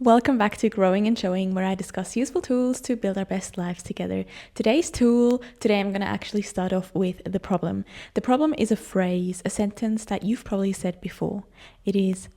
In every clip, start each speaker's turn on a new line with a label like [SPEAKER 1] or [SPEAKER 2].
[SPEAKER 1] Welcome back to Growing and Showing, where I discuss useful tools to build our best lives together. Today I'm going to actually start off with the problem. The problem is a phrase, a sentence that you've probably said before. It is,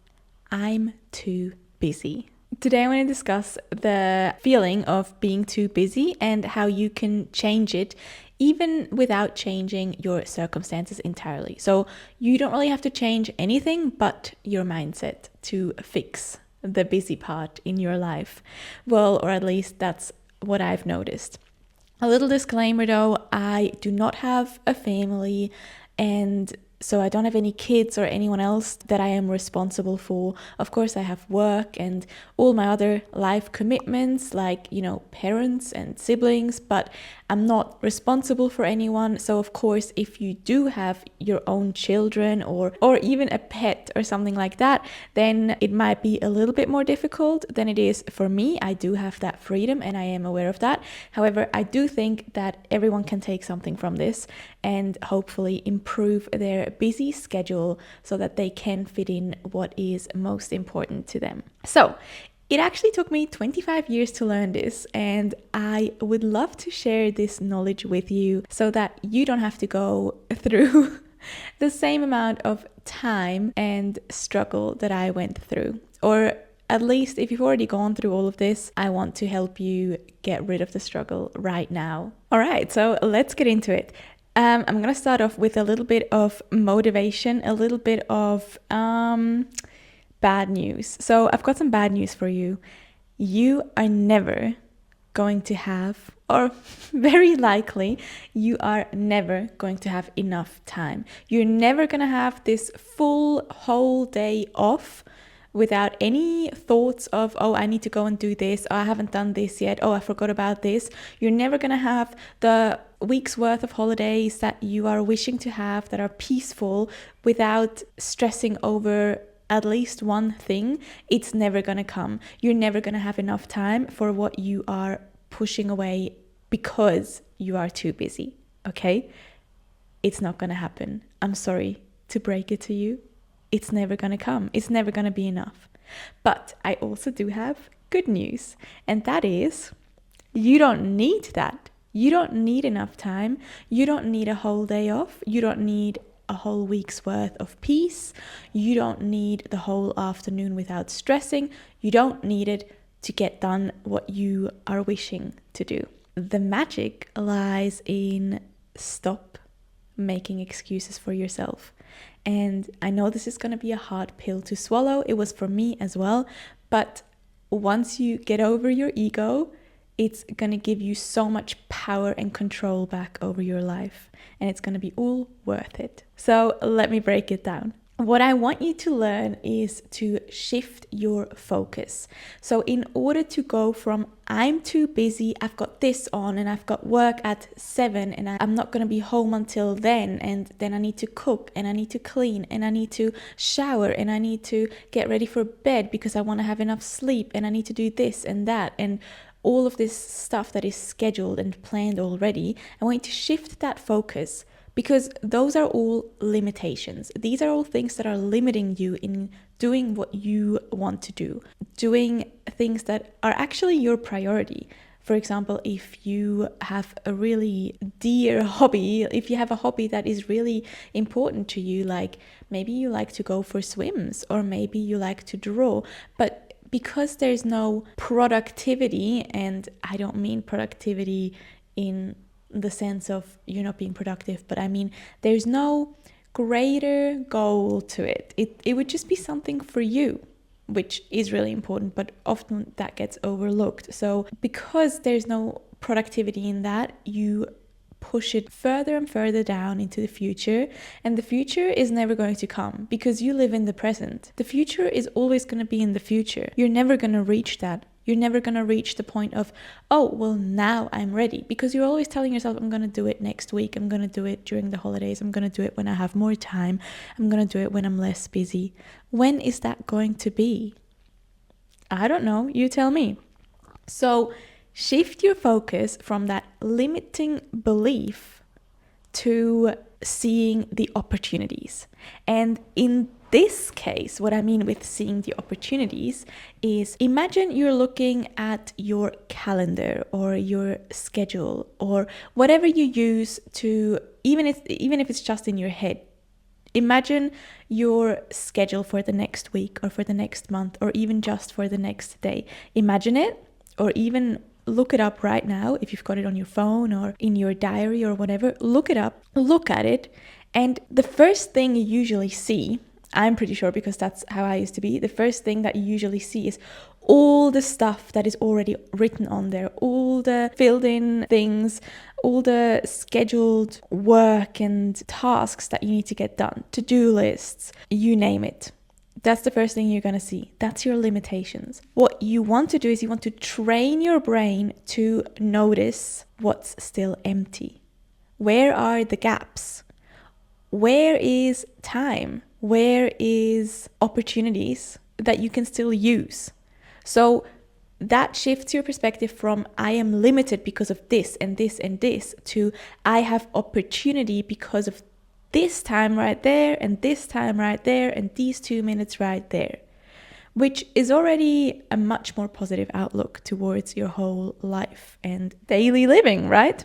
[SPEAKER 1] I'm too busy. Today I want to discuss the feeling of being too busy and how you can change it even without changing your circumstances entirely. So you don't really have to change anything but your mindset to fix the busy part in your life. Well, or at least that's what I've noticed. A little disclaimer though, I do not have a family, and so I don't have any kids or anyone else that I am responsible for. Of course, I have work and all my other life commitments, like, parents and siblings, but I'm not responsible for anyone. So of course, if you do have your own children or even a pet or something like that, then it might be a little bit more difficult than it is for me. I do have that freedom and I am aware of that. However, I do think that everyone can take something from this and hopefully improve their busy schedule so that they can fit in what is most important to them. So it actually took me 25 years to learn this, and I would love to share this knowledge with you so that you don't have to go through the same amount of time and struggle that I went through. Or at least if you've already gone through all of this, I want to help you get rid of the struggle right now. All right, so let's get into it. I'm going to start off with a little bit of motivation, a little bit of bad news. So I've got some bad news for you. You are never going to have, or very likely, you are never going to have enough time. You're never going to have this full whole day off without any thoughts of, oh, I need to go and do this. Oh, I haven't done this yet. Oh, I forgot about this. You're never going to have the week's worth of holidays that you are wishing to have that are peaceful without stressing over at least one thing. It's never going to come. You're never going to have enough time for what you are pushing away because you are too busy. Okay? It's not going to happen. I'm sorry to break it to you. It's never going to come. It's never going to be enough. But I also do have good news. And that is, you don't need that. You don't need enough time. You don't need a whole day off. You don't need a whole week's worth of peace. You don't need the whole afternoon without stressing. You don't need it to get done what you are wishing to do. The magic lies in stop making excuses for yourself. And I know this is going to be a hard pill to swallow. It was for me as well. But once you get over your ego, it's going to give you so much power and control back over your life. And it's going to be all worth it. So let me break it down. What I want you to learn is to shift your focus. So in order to go from I'm too busy, I've got this on and I've got work at 7 and I'm not going to be home until then, and then I need to cook and I need to clean and I need to shower and I need to get ready for bed because I want to have enough sleep and I need to do this and that and all of this stuff that is scheduled and planned already. I want you to shift that focus, because those are all limitations. These are all things that are limiting you in doing what you want to do, doing things that are actually your priority. For example, if you have a really dear hobby, if you have a hobby that is really important to you, like maybe you like to go for swims or maybe you like to draw, but because there's no productivity, and I don't mean productivity in the sense of you're not being productive, but I mean there's no greater goal to it. It would just be something for you, which is really important, but often that gets overlooked. So because there's no productivity in that, you push it further and further down into the future, and the future is never going to come because you live in the present. The future is always going to be in the future. You're never going to reach that. You're never going to reach the point of, oh, well, now I'm ready, because you're always telling yourself, I'm going to do it next week. I'm going to do it during the holidays. I'm going to do it when I have more time. I'm going to do it when I'm less busy. When is that going to be? I don't know. You tell me. So shift your focus from that limiting belief to seeing the opportunities. And in this case, what I mean with seeing the opportunities is, imagine you're looking at your calendar or your schedule or whatever you use to, even if it's just in your head. Imagine your schedule for the next week or for the next month or even just for the next day. Imagine it, or even look it up right now if you've got it on your phone or in your diary or whatever. Look it up, look at it, and the first thing you usually see, I'm pretty sure because that's how I used to be, the first thing that you usually see is all the stuff that is already written on there, all the filled in things, all the scheduled work and tasks that you need to get done, to-do lists, you name it. That's the first thing you're going to see. That's your limitations. What you want to do is you want to train your brain to notice what's still empty. Where are the gaps? Where is time? Where is opportunities that you can still use? So that shifts your perspective from I am limited because of this and this and this to I have opportunity because of this time right there and this time right there and these 2 minutes right there, which is already a much more positive outlook towards your whole life and daily living, right?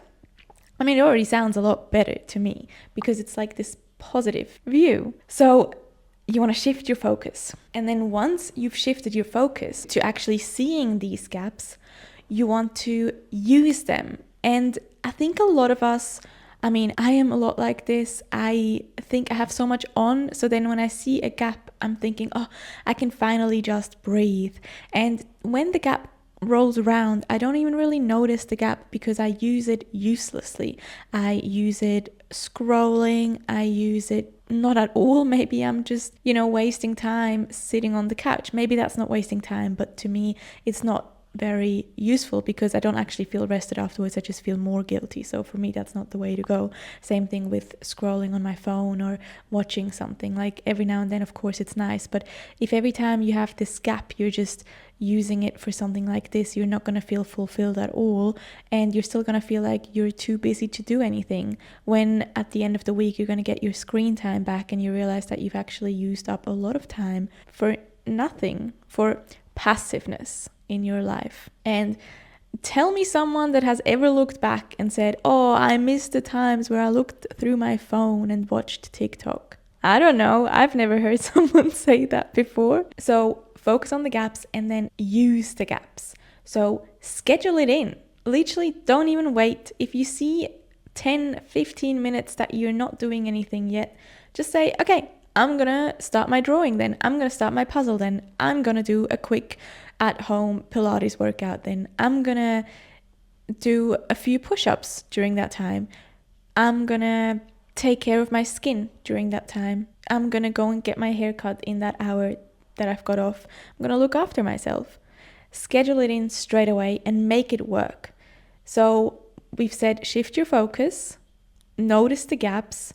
[SPEAKER 1] I mean, it already sounds a lot better to me because it's like this positive view. So you want to shift your focus. And then once you've shifted your focus to actually seeing these gaps, you want to use them. And I think a lot of us, I mean, I am a lot like this. I think I have so much on. So then when I see a gap, I'm thinking, oh, I can finally just breathe. And when the gap rolls around, I don't even really notice the gap because I use it uselessly. I use it scrolling. I use it not at all. Maybe I'm just, wasting time sitting on the couch. Maybe that's not wasting time, but to me, it's not very useful because I don't actually feel rested afterwards. I just feel more guilty. So for me, that's not the way to go. Same thing with scrolling on my phone or watching something. Like every now and then, of course, it's nice. But if every time you have this gap, you're just using it for something like this, you're not going to feel fulfilled at all. And you're still going to feel like you're too busy to do anything. When at the end of the week, you're going to get your screen time back and you realize that you've actually used up a lot of time for nothing, for passiveness in your life. And tell me someone that has ever looked back and said, oh, I missed the times where I looked through my phone and watched TikTok. I don't know. I've never heard someone say that before. So focus on the gaps and then use the gaps. So schedule it in. Literally don't even wait. If you see 10, 15 minutes that you're not doing anything yet, just say, okay, I'm gonna start my drawing then. I'm gonna start my puzzle then. I'm gonna do a quick at-home Pilates workout then. I'm gonna do a few push-ups during that time. I'm gonna take care of my skin during that time. I'm gonna go and get my hair cut in that hour that I've got off. I'm gonna look after myself. Schedule it in straight away and make it work. So we've said shift your focus, notice the gaps,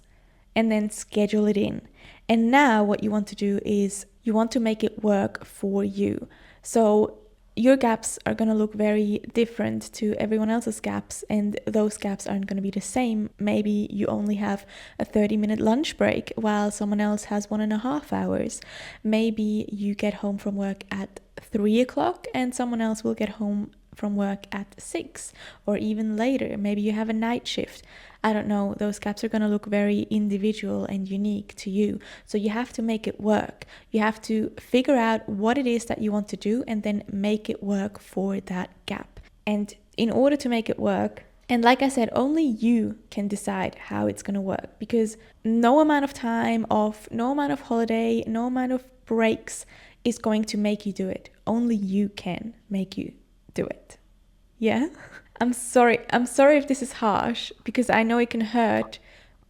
[SPEAKER 1] and then schedule it in. And now what you want to do is you want to make it work for you. So your gaps are going to look very different to everyone else's gaps, and those gaps aren't going to be the same. Maybe you only have a 30-minute lunch break while someone else has 1.5 hours. Maybe you get home from work at 3 o'clock and someone else will get home from work at 6 or even later. Maybe you have a night shift. I don't know. Those gaps are going to look very individual and unique to you. So you have to make it work. You have to figure out what it is that you want to do and then make it work for that gap. And in order to make it work, and like I said, only you can decide how it's going to work, because no amount of time off, no amount of holiday, no amount of breaks is going to make you do it. Only you can make you do it. Yeah? I'm sorry if this is harsh, because I know it can hurt,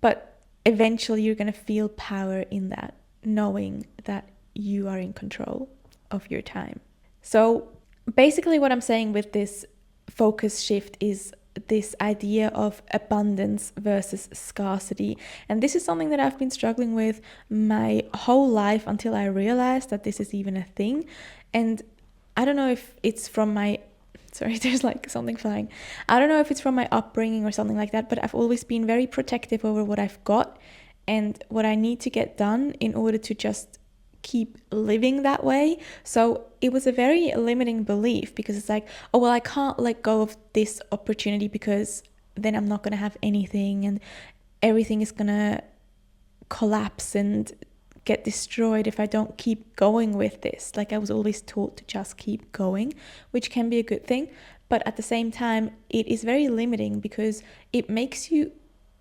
[SPEAKER 1] but eventually you're going to feel power in that, knowing that you are in control of your time. So basically what I'm saying with this focus shift is this idea of abundance versus scarcity. And this is something that I've been struggling with my whole life until I realized that this is even a thing. And I don't know if it's from my there's like something flying. I don't know if it's from my upbringing or something like that, but I've always been very protective over what I've got and what I need to get done in order to just keep living that way. So it was a very limiting belief, because it's like, oh, well, I can't let go of this opportunity because then I'm not going to have anything and everything is going to collapse and get destroyed if I don't keep going with this. Like, I was always taught to just keep going, which can be a good thing. But at the same time, it is very limiting because it makes you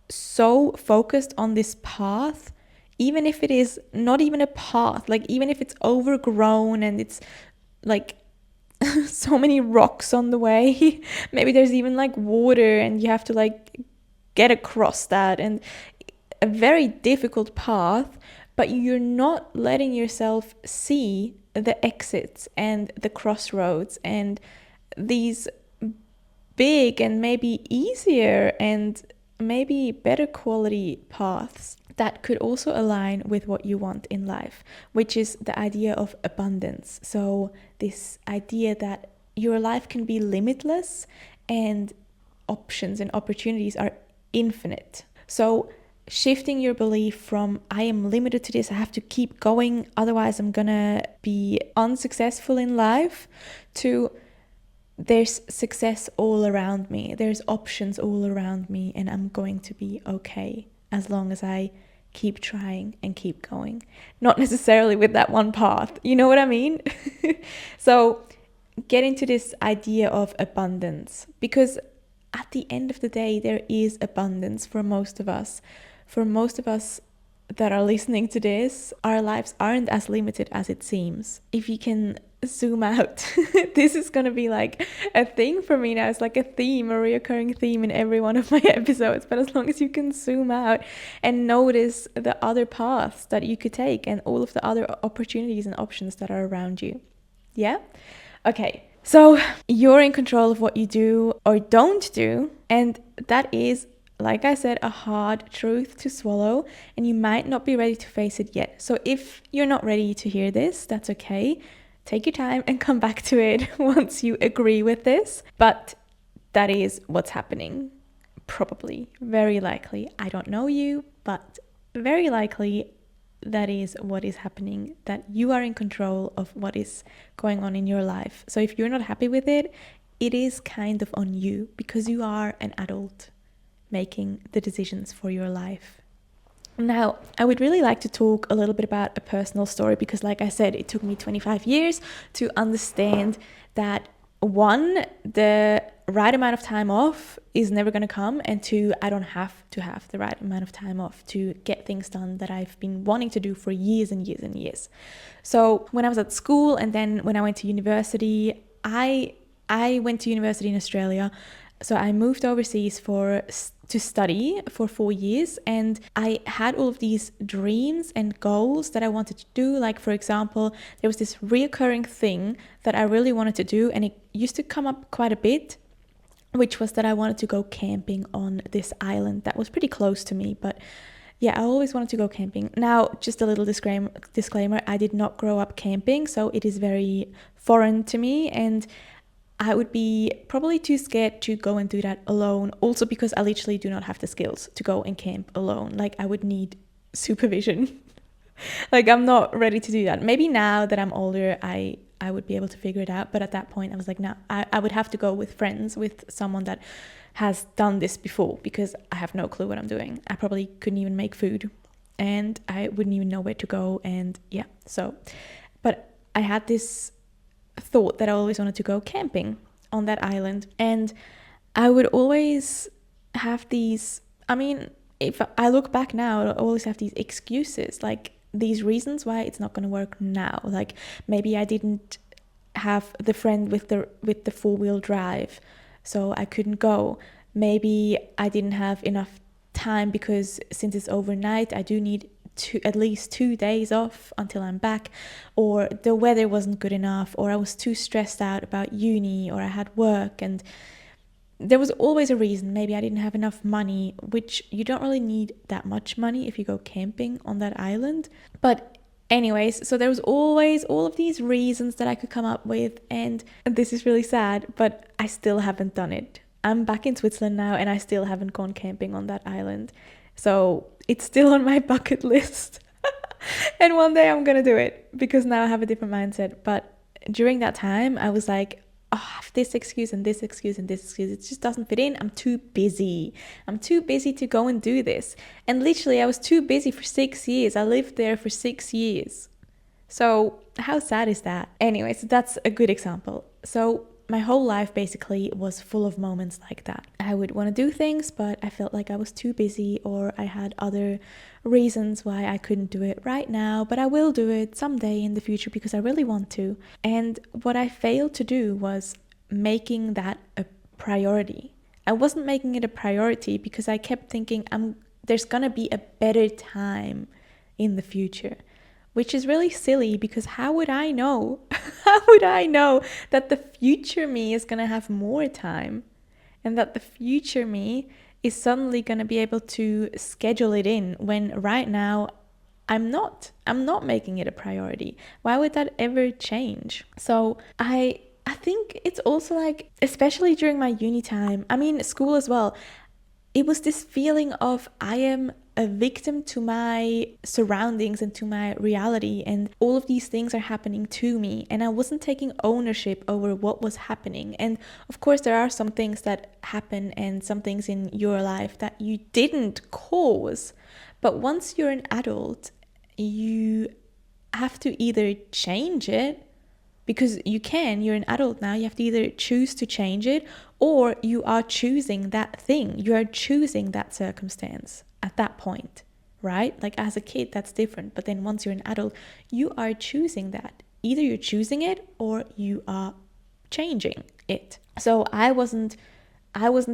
[SPEAKER 1] so focused on this path, even if it is not even a path, like even if it's overgrown and it's like so many rocks on the way. Maybe there's even like water and you have to like get across that, and a very difficult path, but you're not letting yourself see the exits and the crossroads and these big and maybe easier and maybe better quality paths that could also align with what you want in life, which is the idea of abundance. So this idea that your life can be limitless and options and opportunities are infinite. So shifting your belief from I am limited to this, I have to keep going, otherwise I'm gonna be unsuccessful in life, to there's success all around me, there's options all around me, and I'm going to be okay as long as I keep trying and keep going. Not necessarily with that one path, you know what I mean? So get into this idea of abundance, because at the end of the day, there is abundance for most of us. For most of us that are listening to this, our lives aren't as limited as it seems. If you can zoom out, this is going to be like a thing for me now. It's like a theme, a reoccurring theme in every one of my episodes. But as long as you can zoom out and notice the other paths that you could take and all of the other opportunities and options that are around you. Yeah? Okay. So you're in control of what you do or don't do. And that is, like I said, a hard truth to swallow, and you might not be ready to face it yet. So if you're not ready to hear this, that's okay. Take your time and come back to it once you agree with this. But that is what's happening. Probably, very likely. I don't know you, but very likely that is what is happening, that you are in control of what is going on in your life. So if you're not happy with it, it is kind of on you, because you are an adult making the decisions for your life. Now, I would really like to talk a little bit about a personal story, because like I said, it took me 25 years to understand that, one, the right amount of time off is never going to come, and two, I don't have to have the right amount of time off to get things done that I've been wanting to do for years and years and years. So when I was at school, and then when I went to university, I went to university in Australia. So I moved overseas to study for 4 years, and I had all of these dreams and goals that I wanted to do. Like, for example, there was this reoccurring thing that I really wanted to do, and it used to come up quite a bit, which was that I wanted to go camping on this island that was pretty close to me. But yeah, I always wanted to go camping. Now, just a little disclaimer, I did not grow up camping, so it is very foreign to me, and I would be probably too scared to go and do that alone. Also because I literally do not have the skills to go and camp alone. Like, I would need supervision. Like, I'm not ready to do that. Maybe now that I'm older, I would be able to figure it out. But at that point, I was like, no, I would have to go with friends, with someone that has done this before, because I have no clue what I'm doing. I probably couldn't even make food, and I wouldn't even know where to go. And yeah, so, but I had this thought that I always wanted to go camping on that island, and I would always have these, I mean, if I look back now, I always have these excuses, like these reasons why it's not going to work now. Like, maybe I didn't have the friend with the four-wheel drive, so I couldn't go. Maybe I didn't have enough time, because since it's overnight, I do need at least 2 days off until I'm back, or the weather wasn't good enough, or I was too stressed out about uni, or I had work, and there was always a reason. Maybe I didn't have enough money, which you don't really need that much money if you go camping on that island. But anyways, so there was always all of these reasons that I could come up with, and this is really sad, but I still haven't done it. I'm back in Switzerland now, and I still haven't gone camping on that island. So it's still on my bucket list. And one day I'm gonna do it because now I have a different mindset. But during that time, I was like, oh, I have this excuse and this excuse and this excuse. It just doesn't fit in. I'm too busy. I'm too busy to go and do this. And literally, I was too busy for 6 years. I lived there for 6 years. So how sad is that? Anyways, that's a good example. So my whole life basically was full of moments like that. I would want to do things, but I felt like I was too busy, or I had other reasons why I couldn't do it right now, but I will do it someday in the future because I really want to. And what I failed to do was making that a priority. I wasn't making it a priority because I kept thinking there's gonna be a better time in the future. Which is really silly because how would I know? How would I know that the future me is going to have more time and that the future me is suddenly going to be able to schedule it in when right now I'm not making it a priority. Why would that ever change? So I think it's also like, especially during my uni time, I mean school as well, it was this feeling of I am a victim to my surroundings and to my reality, and all of these things are happening to me, and I wasn't taking ownership over what was happening. And of course there are some things that happen and some things in your life that you didn't cause, but once you're an adult you have to either change it, because you're an adult now, you have to either choose to change it, or you are choosing that thing, you are choosing that circumstance at that point, right? Like as a kid, that's different. But then once you're an adult, you are choosing that. Either you're choosing it or you are changing it. So I wasn't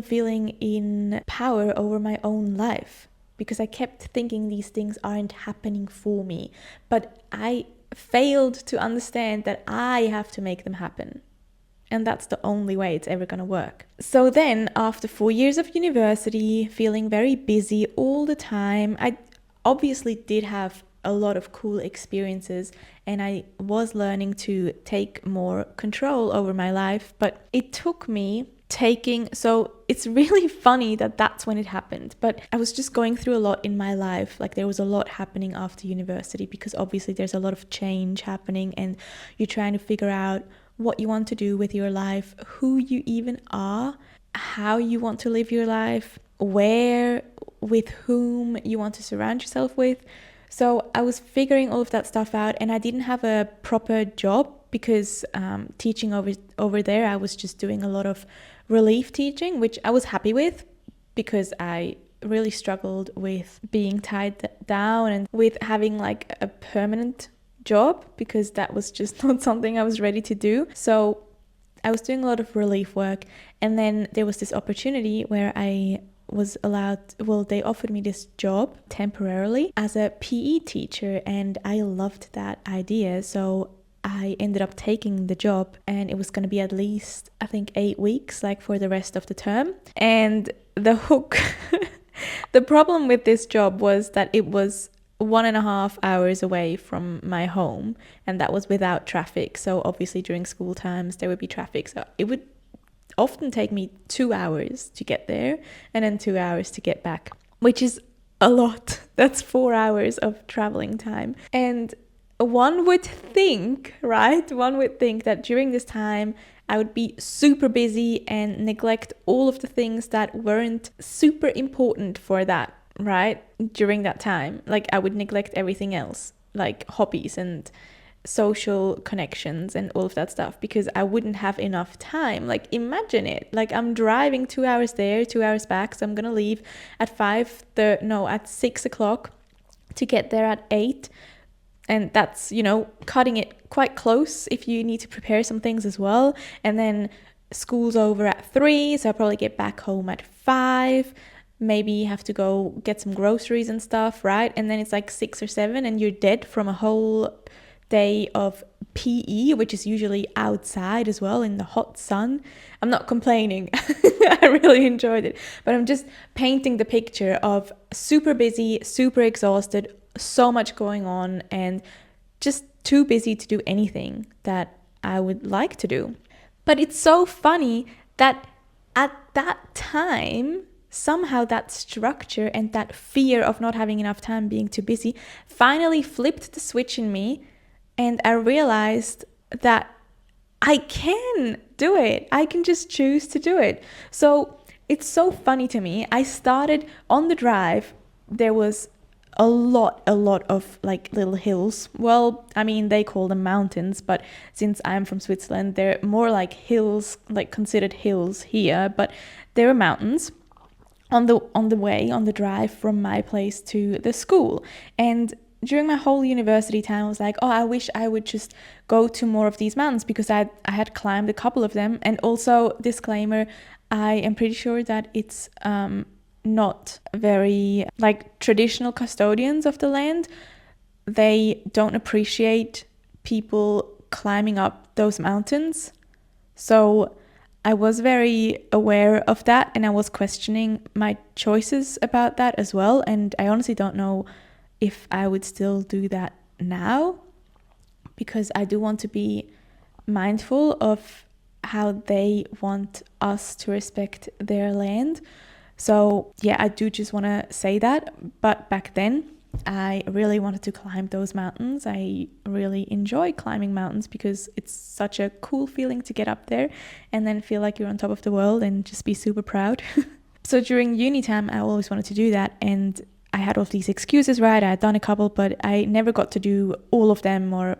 [SPEAKER 1] feeling in power over my own life because I kept thinking these things aren't happening for me. But I failed to understand that I have to make them happen. And that's the only way it's ever going to work. So then, after 4 years of university, feeling very busy all the time, I obviously did have a lot of cool experiences and I was learning to take more control over my life. But it took me so it's really funny that that's when it happened, but I was just going through a lot in my life. Like there was a lot happening after university because obviously there's a lot of change happening and you're trying to figure out what you want to do with your life, who you even are, how you want to live your life, with whom you want to surround yourself with. So I was figuring all of that stuff out, and I didn't have a proper job because teaching over there, I was just doing a lot of relief teaching, which I was happy with because I really struggled with being tied down and with having like a permanent job because that was just not something I was ready to do. So I was doing a lot of relief work, and then there was this opportunity where I was they offered me this job temporarily as a PE teacher, and I loved that idea. So I ended up taking the job, and it was going to be at least, I think, 8 weeks, like for the rest of the term. And the hook, the problem with this job was that it was 1.5 hours away from my home, and that was without traffic. So obviously during school times there would be traffic, so it would often take me 2 hours to get there and then 2 hours to get back, which is a lot. That's 4 hours of traveling time. And one would think that during this time I would be super busy and neglect all of the things that weren't super important for that, right? During that time, like I would neglect everything else, like hobbies and social connections and all of that stuff, because I wouldn't have enough time. Like imagine it, like I'm driving 2 hours there, 2 hours back, so I'm gonna leave at 6 o'clock to get there at 8, and that's, cutting it quite close if you need to prepare some things as well. And then school's over at 3, so I'll probably get back home at 5, maybe have to go get some groceries and stuff, right? And then it's like 6 or 7 and you're dead from a whole day of PE, which is usually outside as well in the hot sun. I'm not complaining. I really enjoyed it, but I'm just painting the picture of super busy, super exhausted, so much going on, and just too busy to do anything that I would like to do. But it's so funny that at that time, somehow that structure and that fear of not having enough time, being too busy, finally flipped the switch in me, and I realized that I can do it. I can just choose to do it. So it's so funny to me. I started on the drive. There was a lot of like little hills. Well, I mean, they call them mountains, but since I'm from Switzerland, they're more like hills, like considered hills here, but there are mountains on the drive from my place to the school. And during my whole university time, I was like, oh, I wish I would just go to more of these mountains, because I had climbed a couple of them. And also, disclaimer, I am pretty sure that it's not very like traditional custodians of the land. They don't appreciate people climbing up those mountains. So I was very aware of that, and I was questioning my choices about that as well. And I honestly don't know if I would still do that now, because I do want to be mindful of how they want us to respect their land. So yeah, I do just want to say that. But back then, I really wanted to climb those mountains. I really enjoy climbing mountains because it's such a cool feeling to get up there and then feel like you're on top of the world and just be super proud. So during uni time, I always wanted to do that, and I had all of these excuses, right? I had done a couple, but I never got to do all of them or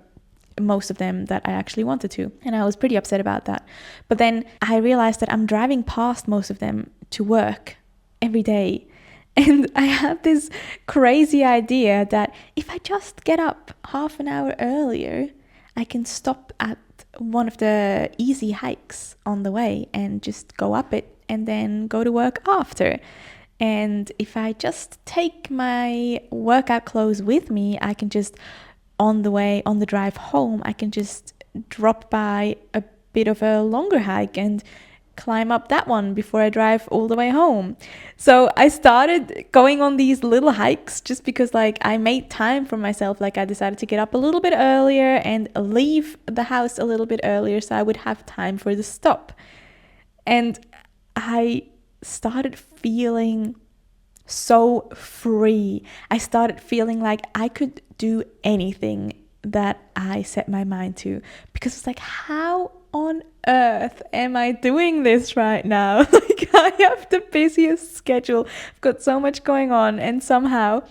[SPEAKER 1] most of them that I actually wanted to. And I was pretty upset about that. But then I realized that I'm driving past most of them to work every day. And I had this crazy idea that if I just get up half an hour earlier, I can stop at one of the easy hikes on the way and just go up it and then go to work after. And if I just take my workout clothes with me, I can just, on the drive home, I can just drop by a bit of a longer hike and climb up that one before I drive all the way home. So I started going on these little hikes just because like I made time for myself. Like I decided to get up a little bit earlier and leave the house a little bit earlier so I would have time for the stop. And I started feeling so free. I started feeling like I could do anything that I set my mind to, because it's like, how on earth am I doing this right now? Like, I have the busiest schedule. I've got so much going on, and somehow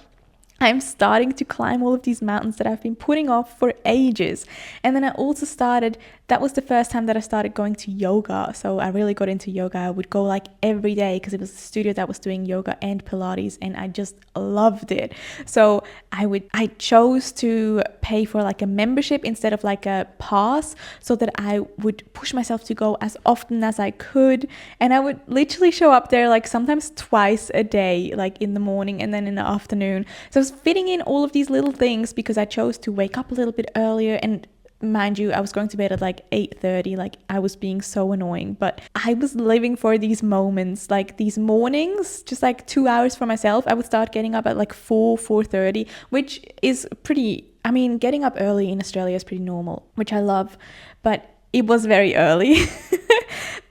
[SPEAKER 1] I'm starting to climb all of these mountains that I've been putting off for ages. And then I also started, that was the first time that I started going to yoga. So I really got into yoga. I would go like every day because it was a studio that was doing yoga and Pilates, and I just loved it. So I chose to pay for like a membership instead of like a pass, so that I would push myself to go as often as I could. And I would literally show up there like sometimes twice a day, like in the morning and then in the afternoon. So I was fitting in all of these little things because I chose to wake up a little bit earlier. And mind you, I was going to bed at like 8:30. Like, I was being so annoying, but I was living for these moments, like these mornings, just like 2 hours for myself. I would start getting up at like 4:30, which is pretty, I mean, getting up early in Australia is pretty normal, which I love, but it was very early.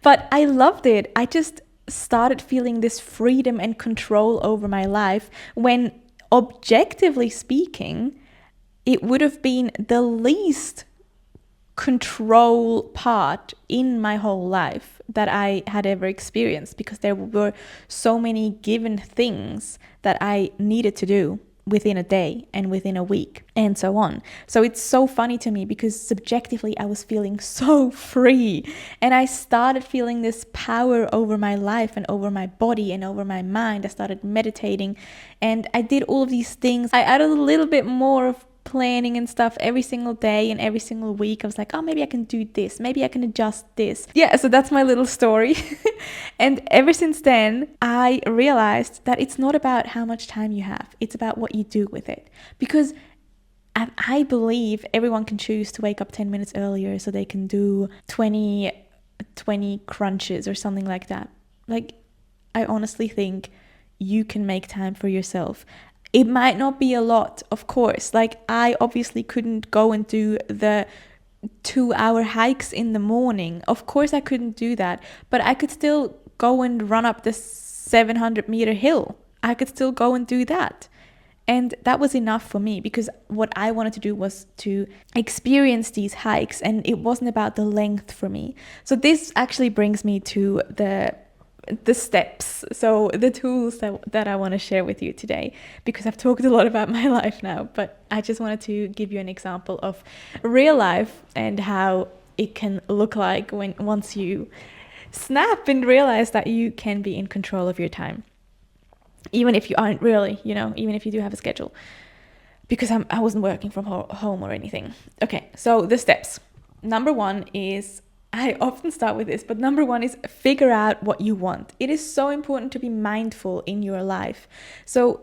[SPEAKER 1] But I loved it. I just started feeling this freedom and control over my life when, objectively speaking, it would have been the least control part in my whole life that I had ever experienced, because there were so many given things that I needed to do within a day and within a week and so on. So it's so funny to me because subjectively I was feeling so free, and I started feeling this power over my life and over my body and over my mind. I started meditating and I did all of these things. I added a little bit more of planning and stuff every single day and every single week. I was like, oh, maybe I can do this, maybe I can adjust this. Yeah, so that's my little story. And ever since then, I realized that it's not about how much time you have, it's about what you do with it. Because I believe everyone can choose to wake up 10 minutes earlier so they can do 20 crunches or something like that. Like, I honestly think you can make time for yourself. It might not be a lot, of course. Like, I obviously couldn't go and do the 2-hour hikes in the morning. Of course I couldn't do that, but I could still go and run up the 700-meter hill. I could still go and do that. And that was enough for me, because what I wanted to do was to experience these hikes, and it wasn't about the length for me. So this actually brings me to the steps, so the tools that I want to share with you today, because I've talked a lot about my life now, but I just wanted to give you an example of real life and how it can look like once you snap and realize that you can be in control of your time. Even if you aren't really, even if you do have a schedule, because I wasn't working from home or anything. Okay, so the steps. Number one is, I often start with this, but number one is figure out what you want. It is so important to be mindful in your life. So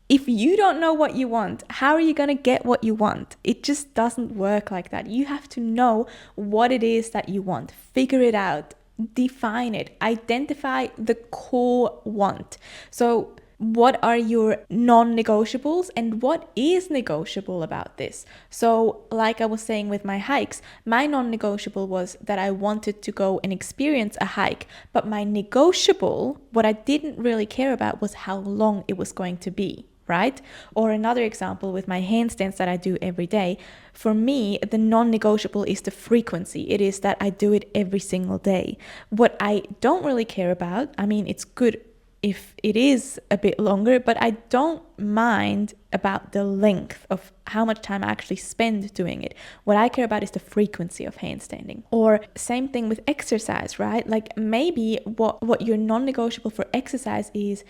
[SPEAKER 1] if you don't know what you want, how are you going to get what you want? It just doesn't work like that. You have to know what it is that you want. Figure it out. Define it. Identify the core want. So what are your non-negotiables and what is negotiable about this? So like I was saying with my hikes, my non-negotiable was that I wanted to go and experience a hike, but my negotiable, what I didn't really care about, was how long it was going to be, right? Or another example with my handstands that I do every day. For me, the non-negotiable is the frequency. It is that I do it every single day. What I don't really care about, it's good if it is a bit longer, but I don't mind about the length of how much time I actually spend doing it. What I care about is the frequency of handstanding. Or same thing with exercise, right? Like maybe what your non-negotiable for exercise is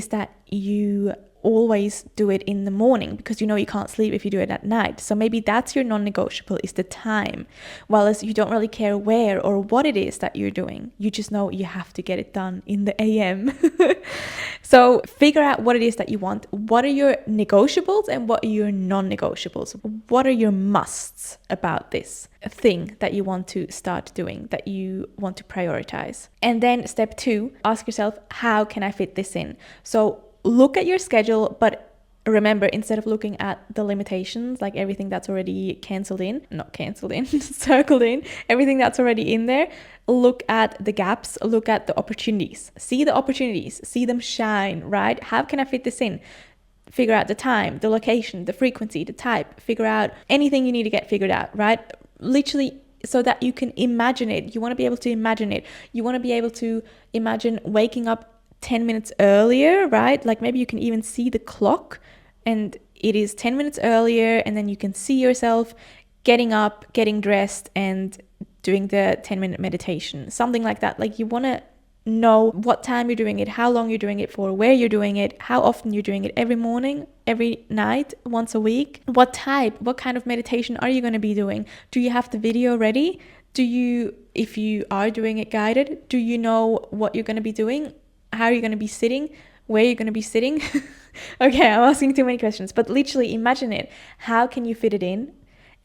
[SPEAKER 1] that you always do it in the morning, because you can't sleep if you do it at night. So maybe that's your non-negotiable, is the time. While as you don't really care where or what it is that you're doing, you just know you have to get it done in the AM. So figure out what it is that you want. What are your negotiables and what are your non-negotiables? What are your musts about this thing that you want to start doing, that you want to prioritize? And then step 2, ask yourself, how can I fit this in? So look at your schedule, but remember, instead of looking at the limitations, like everything that's already circled in, everything that's already in there, look at the gaps, look at the opportunities. See the opportunities, see them shine, right? How can I fit this in? Figure out the time, the location, the frequency, the type, figure out anything you need to get figured out, right? Literally, so that you can imagine it. You want to be able to imagine it. You want to be able to imagine waking up 10 minutes earlier, right? Like maybe you can even see the clock and it is 10 minutes earlier, and then you can see yourself getting up, getting dressed and doing the 10-minute meditation, something like that. Like you want to know what time you're doing it, how long you're doing it for, where you're doing it, how often you're doing it, every morning, every night, once a week. What kind of meditation are you going to be doing? Do you have the video ready? If you are doing it guided, do you know what you're going to be doing? How are you going to be sitting? Where you're going to be sitting? Okay, I'm asking too many questions, but literally imagine it. How can you fit it in?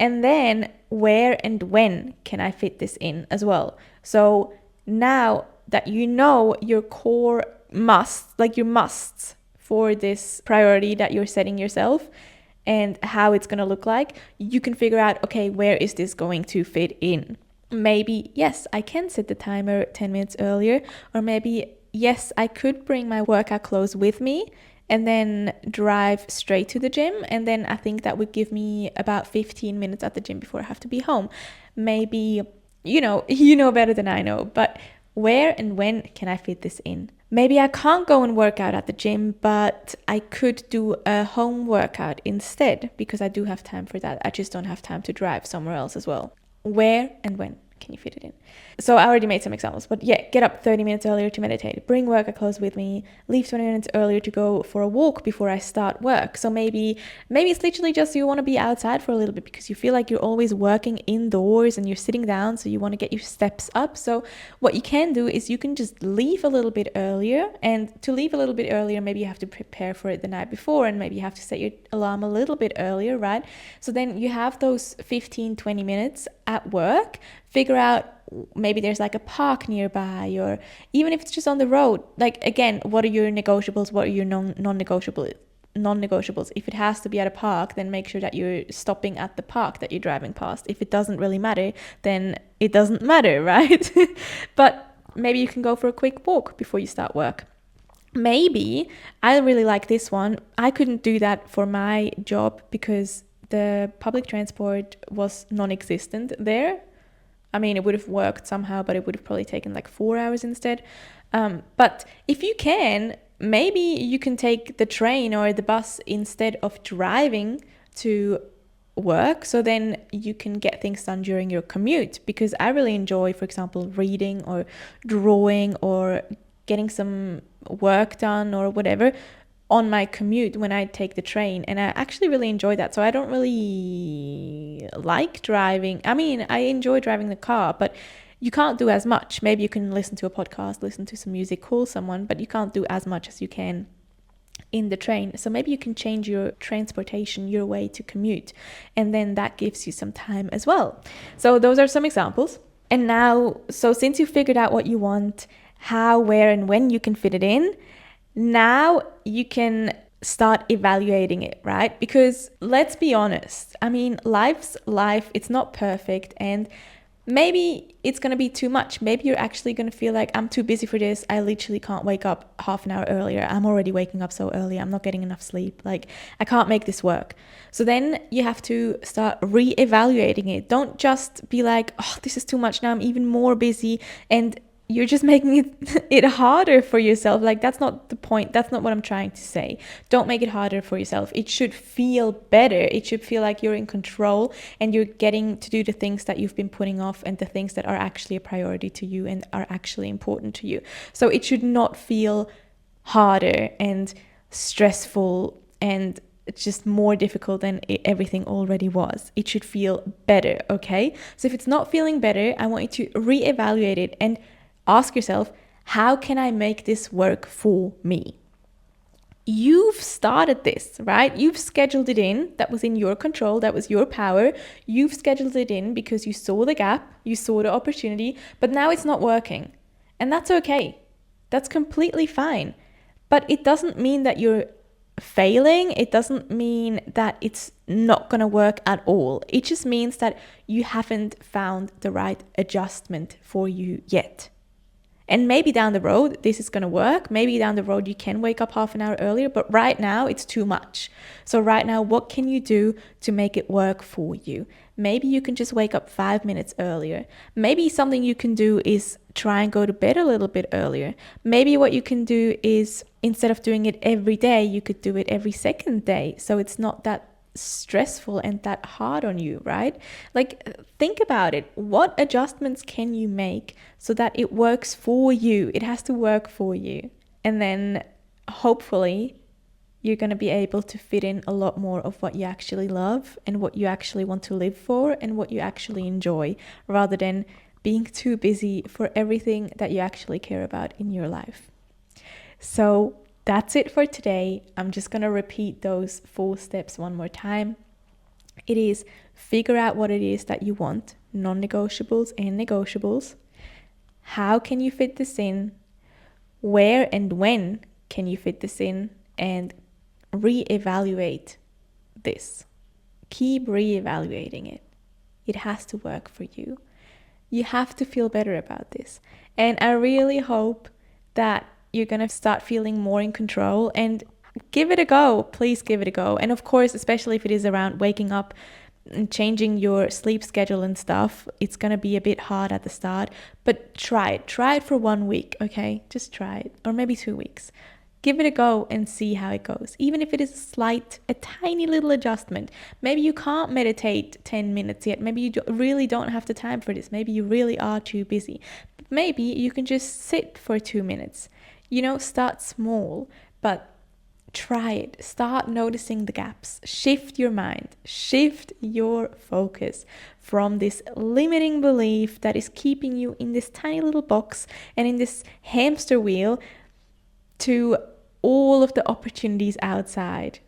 [SPEAKER 1] And then where and when can I fit this in as well? So now that you know your core musts, like your musts for this priority that you're setting yourself and how it's going to look like, you can figure out, okay, where is this going to fit in? Maybe, yes, I can set the timer 10 minutes earlier, or maybe yes, I could bring my workout clothes with me and then drive straight to the gym. And then I think that would give me about 15 minutes at the gym before I have to be home. Maybe, you know better than I know, but where and when can I fit this in? Maybe I can't go and work out at the gym, but I could do a home workout instead, because I do have time for that. I just don't have time to drive somewhere else as well. Where and when can you fit it in? So I already made some examples, but yeah, get up 30 minutes earlier to meditate, bring workout clothes with me, leave 20 minutes earlier to go for a walk before I start work. So maybe it's literally just you want to be outside for a little bit because you feel like you're always working indoors and you're sitting down, so you want to get your steps up. So what you can do is you can just leave a little bit earlier, and to leave a little bit earlier, maybe you have to prepare for it the night before, and maybe you have to set your alarm a little bit earlier, right? So then you have those 15-20 minutes at work. Figure out, maybe there's like a park nearby, or even if it's just on the road. Like, again, what are your negotiables? What are your non-negotiables? If it has to be at a park, then make sure that you're stopping at the park that you're driving past. If it doesn't really matter, then it doesn't matter, right? But maybe you can go for a quick walk before you start work. Maybe I really like this one. I couldn't do that for my job because the public transport was non-existent there. I mean, it would have worked somehow, but it would have probably taken like 4 hours instead. But if you can, maybe you can take the train or the bus instead of driving to work. So then you can get things done during your commute, because I really enjoy, for example, reading or drawing or getting some work done or whatever on my commute when I take the train, and I actually really enjoy that. So I don't really like driving. I mean, I enjoy driving the car, but you can't do as much. Maybe you can listen to a podcast, listen to some music, call someone, but you can't do as much as you can in the train. So maybe you can change your transportation, your way to commute, and then that gives you some time as well. So those are some examples. And now, so since you figured out what you want, how, where, and when you can fit it in, now you can start evaluating it, right? Because let's be honest, I mean, life's life, it's not perfect, and maybe it's going to be too much. Maybe you're actually going to feel like, I'm too busy for this. I literally can't wake up half an hour earlier. I'm already waking up so early. I'm not getting enough sleep. Like, I can't make this work. So then you have to start re-evaluating it. Don't just be like, oh, this is too much. Now I'm even more busy. And you're just making it harder for yourself. Like, that's not the point. That's not what I'm trying to say. Don't make it harder for yourself. It should feel better. It should feel like you're in control and you're getting to do the things that you've been putting off and the things that are actually a priority to you and are actually important to you. So it should not feel harder and stressful and it's just more difficult than everything already was. It should feel better, okay? So if it's not feeling better, I want you to reevaluate it and ask yourself, how can I make this work for me? You've started this, right? You've scheduled it in. That was in your control. That was your power. You've scheduled it in because you saw the gap, you saw the opportunity, but now it's not working. And that's okay. That's completely fine. But it doesn't mean that you're failing. It doesn't mean that it's not going to work at all. It just means that you haven't found the right adjustment for you yet. And maybe down the road, this is going to work. Maybe down the road, you can wake up half an hour earlier, but right now it's too much. So right now, what can you do to make it work for you? Maybe you can just wake up 5 minutes earlier. Maybe something you can do is try and go to bed a little bit earlier. Maybe what you can do is, instead of doing it every day, you could do it every second day. So it's not that stressful and that hard on you, right? Like, think about it. What adjustments can you make so that it works for you? It has to work for you. And then hopefully you're going to be able to fit in a lot more of what you actually love and what you actually want to live for and what you actually enjoy, rather than being too busy for everything that you actually care about in your life. So that's it for today. I'm just going to repeat those 4 steps one more time. It is figure out what it is that you want, non-negotiables and negotiables. How can you fit this in? Where and when can you fit this in? And reevaluate this. Keep reevaluating it. It has to work for you. You have to feel better about this. And I really hope that you're going to start feeling more in control and give it a go. Please give it a go. And of course, especially if it is around waking up and changing your sleep schedule and stuff, it's going to be a bit hard at the start, but try it. Try it for 1 week, okay? Just try it. Or maybe 2 weeks. Give it a go and see how it goes. Even if it is a tiny little adjustment. Maybe you can't meditate 10 minutes yet. Maybe you really don't have the time for this. Maybe you really are too busy. But maybe you can just sit for 2 minutes. Start small, but try it. Start noticing the gaps. Shift your mind. Shift your focus from this limiting belief that is keeping you in this tiny little box and in this hamster wheel to all of the opportunities outside.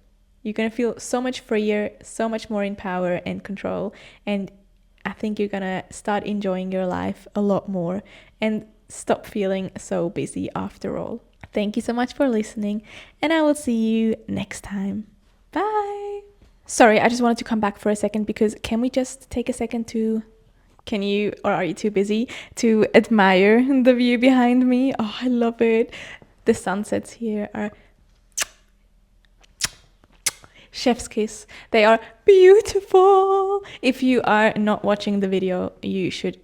[SPEAKER 1] You're going to feel so much freer, so much more in power and control. And I think you're going to start enjoying your life a lot more and stop feeling so busy after all. Thank you so much for listening, and I will see you next time. Bye. Sorry, I just wanted to come back for a second, because can we just take a second to, or are you too busy to admire the view behind me? Oh, I love it. The sunsets here are chef's kiss. They are beautiful. If you are not watching the video, you should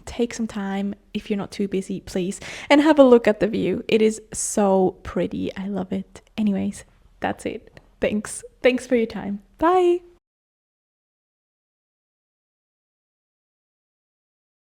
[SPEAKER 1] take some time, if you're not too busy, please, and have a look at the view. It is so pretty. I love it. Anyways, that's it. Thanks for your time. Bye.